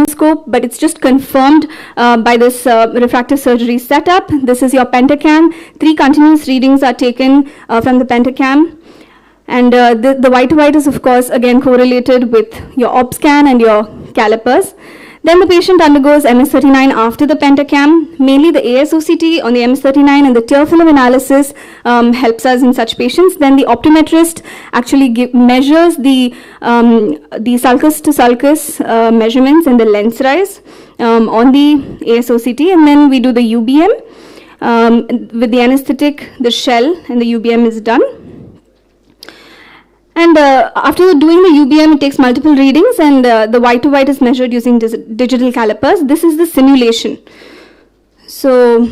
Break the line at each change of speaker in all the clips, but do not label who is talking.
scope, but it's just confirmed by this refractive surgery setup. This is your pentacam. 3 continuous readings are taken from the pentacam. And the white-to-white is, of course, again correlated with your op scan and your calipers. Then the patient undergoes MS39 after the pentacam. Mainly the AIOCT on the MS39 and the tear film analysis helps us in such patients. Then the optometrist actually measures the sulcus to sulcus measurements and the lens rise on the AIOCT, and then we do the UBM. With the anesthetic, the shell and the UBM is done. And after doing the UBM, it takes multiple readings, and the white-to-white is measured using digital calipers. This is the simulation. So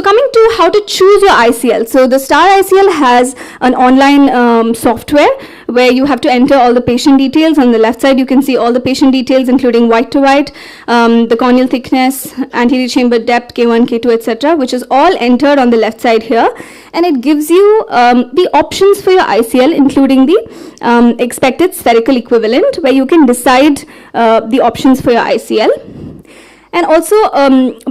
coming to how to choose your ICL. So the STAR ICL has an online software where you have to enter all the patient details. On the left side, you can see all the patient details, including white-to-white, the corneal thickness, anterior chamber depth, K1, K2, etc., which is all entered on the left side here. And it gives you the options for your ICL, including the expected spherical equivalent, where you can decide the options for your ICL. And also,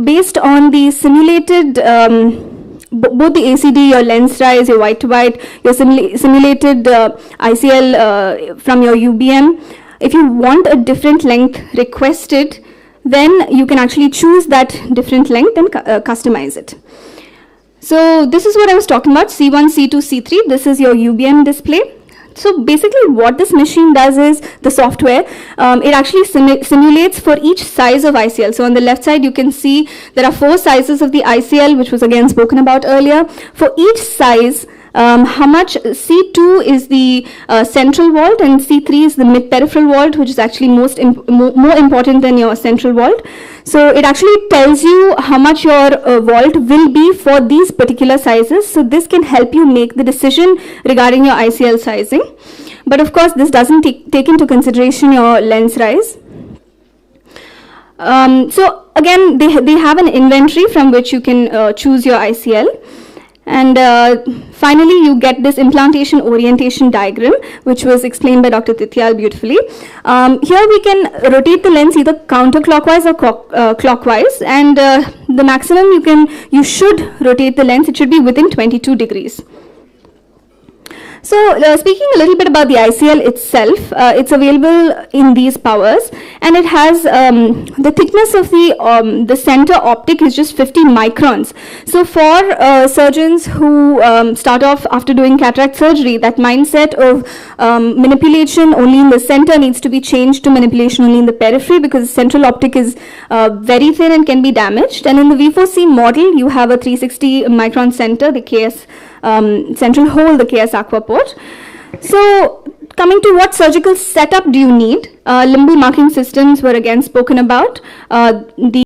based on the simulated, both the ACD, your lens rise, your white-to-white, your simulated ICL from your UBM, if you want a different length requested, then you can actually choose that different length and customize it. So this is what I was talking about, C1, C2, C3. This is your UBM display. So basically what this machine does is, the software, it actually simulates for each size of ICL. So on the left side, you can see there are 4 sizes of the ICL, which was again spoken about earlier. For each size, how much C2 is the central vault and C3 is the mid-peripheral vault, which is actually more important than your central vault. So it actually tells you how much your vault will be for these particular sizes. So this can help you make the decision regarding your ICL sizing. But of course, this doesn't take into consideration your lens rise. So again, they have an inventory from which you can choose your ICL. And finally, you get this implantation orientation diagram, which was explained by Dr. Tityal beautifully. Here we can rotate the lens either counterclockwise or clockwise, and the maximum you should rotate the lens, it should be within 22 degrees. So speaking a little bit about the ICL itself, it's available in these powers, and it has the thickness of the center optic is just 50 microns. So for surgeons who start off after doing cataract surgery, that mindset of manipulation only in the center needs to be changed to manipulation only in the periphery, because the central optic is very thin and can be damaged. And in the V4C model, you have a 360 micron center, the KS central hole, the KS aqua port. So coming to what surgical setup do you need, limbal marking systems were again spoken about. The